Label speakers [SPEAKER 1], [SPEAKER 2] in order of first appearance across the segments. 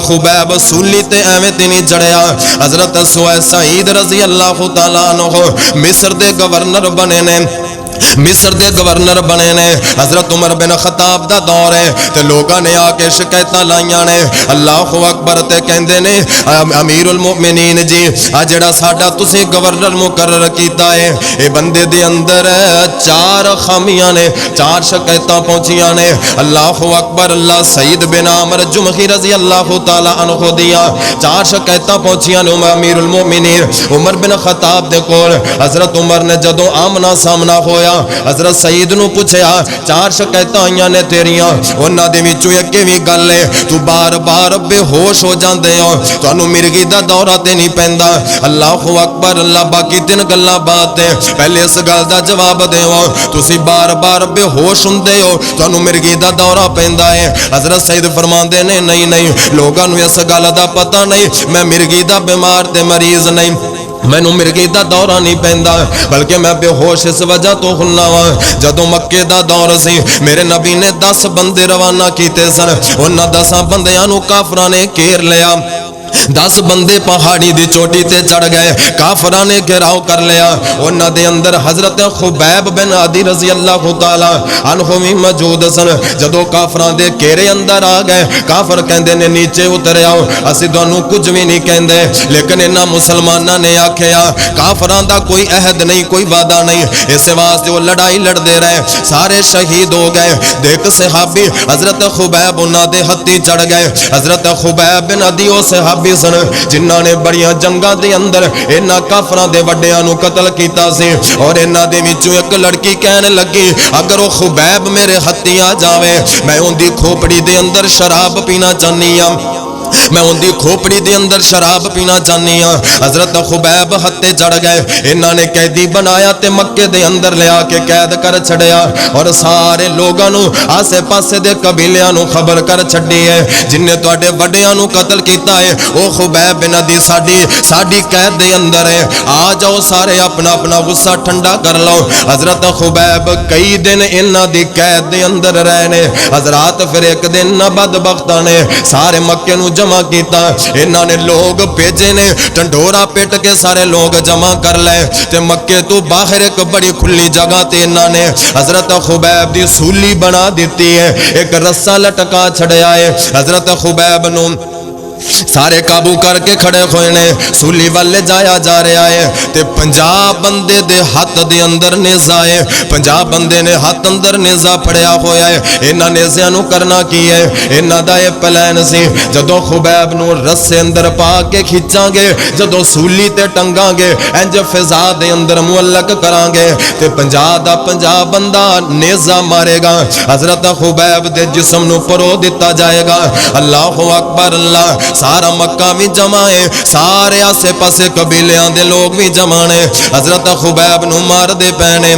[SPEAKER 1] خبیب سولی تے ایویں تے نہیں چڑھیا. حضرت سعید رضی اللہ تعالیٰ عنہ مصر دے گورنر بنے نے, مصر دے گورنر بنے نے. حضرت عمر بن خطاب دا دور ہے تے لوگاں نے آ کے شکایتاں لائیاں نے. اللہ اکبر تے کہندے نے امیر المؤمنین جی آ جڑا ساڈا تسی گورنر مقرر کیتا ہے اے بندے دے اندر 4 خامیاں نے, 4 شکایتاں پہنچیاں نے. اللہ اکبر. اللہ سعید بن عامر جمحی رضی اللہ تعالی عنہ دیاں 4 شکایتاں پہنچیاں نے امیر المؤمنین عمر بن خطاب دے کول. حضرت عمر نے جدوں آمنا سامنا ہویا حضرت سعید نو پوچھیا 4 شکایتاں آئیاں نے تیریاں, انہاں دے وچوں ایک وی گل ہے تو بار بار بے ہوش ہو جاندے ہو, تانوں مرغی دا دورہ تے نہیں پیندا. اللہ اکبر. اللہ باقی 3 گلاں بات ہے, پہلے اس گل دا جواب دیو تسی بار بار بے ہوش ہوندے ہو تانوں مرغی دا دورہ پیندا ہے. حضرت سعید فرماندے نے نہیں نہیں لوگاں نوں اس گل دا پتہ نہیں, میں مرغی دا بیمار تے مریض نہیں, مینوں مرغی دا دورہ نہیں پیندا بلکہ میں بے ہوش اس وجہ تو ہننا وا. جدوں مکے دا دور سی میرے نبی نے 10 بندے روانہ کیتے سن, انہاں 10 بندیاں نوں کافراں نے گھیر لیا. 10 بندے پہاڑی دی چوٹی تے چڑھ گئے, کافراں نے گھیراؤ کر لیا. انہاں دے اندر حضرت خبیب بن عدی رضی اللہ تعالی عنہ بھی موجود سن. جدوں کافراں دے گھیرے اندر آ گئے کافر کہندے نے نیچے اتر آؤ, اسی تانوں کچھ بھی نہیں کہندے. لیکن انہاں مسلماناں نے آکھیا کافراں دا کوئی عہد نہیں, کوئی وعدہ نہیں, اس واسطے وہ لڑائی لڑدے رہے, سارے شہید ہو گئے. دیکھ صحابی حضرت خبیب انہاں دے ہتھی چڑھ گئے. حضرت خبیب بن عدی او صحابی سن جنہاں نے بڑیاں جنگاں دے اندر انہاں کافراں دے وڈیاں نو قتل کیتا سی. اور انہاں دے وچوں ایک لڑکی کہنے لگی اگر وہ خبیب میرے ہتھی آ جاوے میں ان دی کھوپڑی دے اندر شراب پینا چاہنی ہاں, میں ان دی کھوپڑی دے اندر شراب پینا چاہنی ہاں. حضرت خبیب ہتھے چڑھ گئے, انہاں نے قیدی بنایا تے مکے دے اندر لے آ کے قید کر چھڑیا اور سارے لوگاں نو آسے پاسے دے قبیلیاں نو خبر کر چھڈی ہے جن نے تواڈے وڈیاں نو قتل کیتا ہے او خبیب بن عدی ساڈی قید دے اندر ہے, آ جاؤ سارے اپنا اپنا غصہ ٹھنڈا کر لو. حضرت خبیب کئی دن انہاں دی قید دے اندر رہے نے. حضرات پھر ایک دن بدبختاں نے سارے مکے نو جمع کیتا, انہاں نے لوگ بھیجے نے ٹنڈورا پیٹ کے سارے لوگ جمع کر لے تے مکے تو باہر ایک بڑی کھلی جگہ تے انہاں نے حضرت خبیب دی سولی بنا دیتی ہے, ایک رسا لٹکا چھڑیا ہے. حضرت خبیب نو سارے قابو کر کے کھڑے ہوئے نے, سولی والے جایا جا رہا ہے تے 50 بندے دے ہاتھ دے اندر نیزہ ہے, 50 بندے نے ہاتھ اندر نیزہ پھڑیا ہویا ہے. انہاں نیزیاں نو کرنا کی ہے, انہاں دا یہ پلان سی جدوں خبیب نو رسے اندر پا کے کھچاں گے, جدوں سولی تے ٹنگاں گے, انج فضا دے اندر معلق کران گے تے 50 دا 50 بندہ نیزہ مارے گا, حضرت خبیب دے جسم نو پرو دیتا جائے گا. اللہ اکبر. اللہ سارا مکہ بھی جمع ہے, سارے آسے پاسے قبیلیاں دے لوگ بھی جمع نے. حضرت خبیب نو مار دے پینے,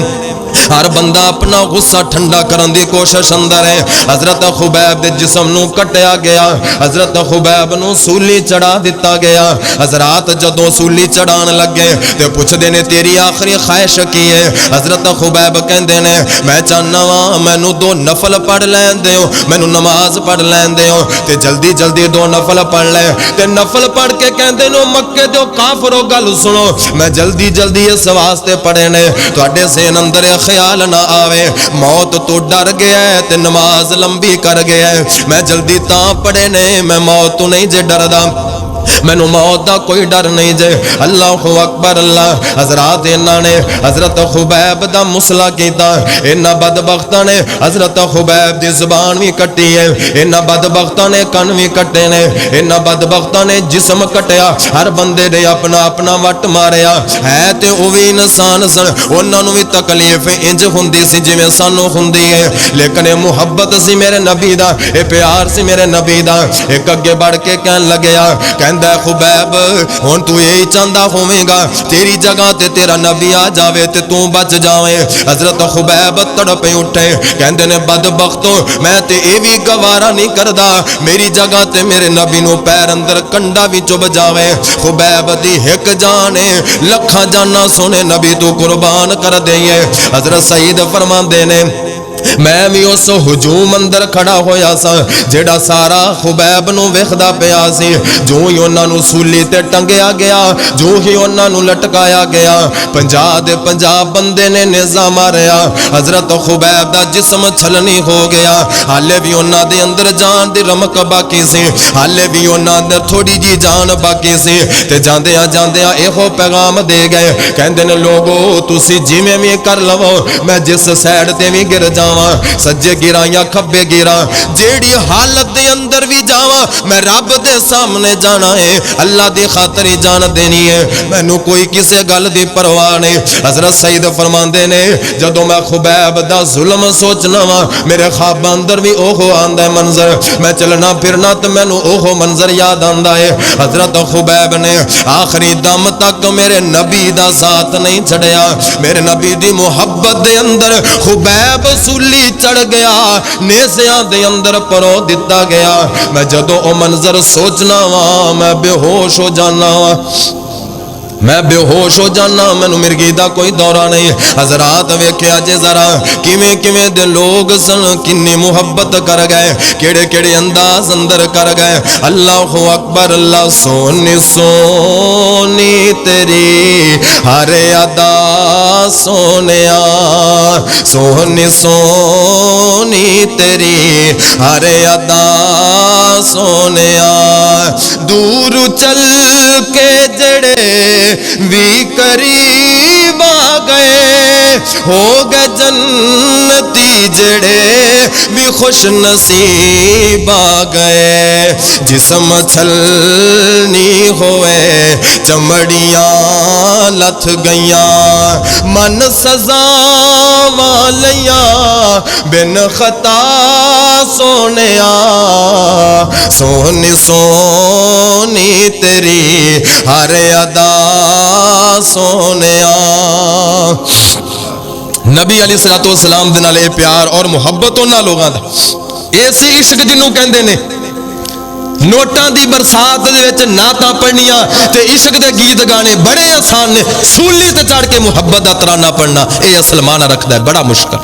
[SPEAKER 1] ہر بندہ اپنا غصہ ٹھنڈا کرن دی کوشش اندر ہے. حضرت خبیب دے جسم نو کٹیا گیا, حضرت خبیب نو سولی چڑھا دیتا گیا. حضرات جدوں سولی چڑھان لگے تے پوچھ دے نے تیری آخری خواہش کی ہے؟ حضرت خبیب کہندے نے میں چاہنا وا مینوں 2 نفل پڑھ لین دیو, مینوں نماز پڑھ لین دیو. تے جلدی جلدی 2 نفل پڑھ لے تے نفل پڑھ کے کہندے نو مکے دے کافرو گل سنو, میں جلدی جلدی اس واسطے پڑھے نے تواڈے ذہن اندر خیال نہ آوے موت تو ڈر گیا ہے تے نماز لمبی کر گیا ہے. میں جلدی تاں پڑھے نے میں موت تو نہیں جے ڈردا, مینوں موت دا کوئی ڈر نہیں جے. اللہ اکبر. اللہ حضرات انہاں نے حضرت خبیب دا مسئلہ کیتا, انہاں بدبختاں نے حضرت خبیب دی زبان بھی کٹی ہے, انہاں بدبختاں نے کن بھی کٹے نے, انہاں بدبختاں نے جسم کٹیا, ہر بندے نے اپنا اپنا وٹ ماریا. ہے تے او وی انسان سن, انہاں نوں وی تکلیف انج ہوندی سی جویں سانوں ہوندی ہے, لیکن اے محبت سی میرے نبی دا, اے پیار سی میرے نبی دا. ایک اگے بڑھ کے کہن لگیا کہندا خبیب ہن تو یہی چاہندا ہوویں گا تیری جگہ تے تیرا نبی آ جاوے تے تو بچ جاویں. حضرت خبیب تڑپ اٹھے, کہندے نے بدبختو میں تے اے وی گوارا نہیں کردا میری جگہ تے میرے نبی نو پیر اندر کنڈا وی چب جاوے. خبیب دی ایک جان لکھاں جانا سونے نبی تو قربان کر دئیے. حضرت سعید فرماندے نے میں بھی اس ہجوم اندر کھڑا ہویا سا جیڑا سارا خبیب نو ویکھدا پیا سی. جو ہی انہاں نو سولی تے ٹنگیا گیا, جو ہی انہاں نو لٹکایا گیا, 50 دے 50 بندے نے نیزہ ماریا. حضرت خبیب دا جسم چھلنی ہو گیا. حالے بھی انہاں دے اندر جان دی رمق باقی سی, حالے بھی انہاں اندر تھوڑی جی جان باقی سی. تے جاندیاں جاندیاں ایہو پیغام دے گئے, کہندے نے لوگو تسی جویں وی کر لو, میں جس سائڈ تے وی گر جاواں, سجے گراں یا کھبے گراں, جیڑی حالت دے اندر بھی جاواں, میں رب دے سامنے جانا ہے, اللہ دی خاطر ہی جان دینی ہے, مینوں کوئی کسے گل دی پرواہ نہیں. حضرت سید فرماندے نے جدوں میں خبیب دا ظلم سوچنا وا, میرے خواب اندر بھی اوہو آندا ہے منظر, میں چلنا پھرنا تے مینوں اوہو منظر یاد آندا ہے. حضرت خبیب نے آخری دم تک میرے نبی دا ساتھ نہیں چھڑیا. میرے نبی دی محبت دے اندر خبیب سولی چڑھ گیا, نیزیاں دے اندر پرو دتا گیا. میں جدوں او منظر سوچنا وا میں بے ہوش ہو جانا وا, میں بے ہوش ہو جانا, مینوں مرگی دا کوئی دورہ نہیں. حضرات ویکھیا جے ذرا کیویں کیویں دے لوگ سن, کنی محبت کر گئے, کیڑے کیڑے انداز اندر کر گئے. اللہ اکبر, اللہ سونی سونی تیری ہر ادا سونیا, سونی سونی تیری ہر ادا سونیا. دور چل کے جڑے بھی قریب آ گئے, ہو گئے جنتی جڑے بھی خوش نصیب آ گئے. جسم چھلنی ہوئے چمڑیاں لتھ گئیاں, من سزا والیاں بن خطا سونیا, سونی سونی تیری ہر ادا سونیا. نبی علیہ الصلوۃ والسلام دے نال پیار اور محبت انہاں لوگاں دا ایسی عشق جنوں کہندے نے نوٹاں دی برسات دے وچ نعتاں پڑھنیاں تے عشق دے گیت گانے بڑے آسان نے, سولی تے چڑھ کے محبت دا ترانہ پڑھنا اے اصل معنی رکھدا ہے, بڑا مشکل.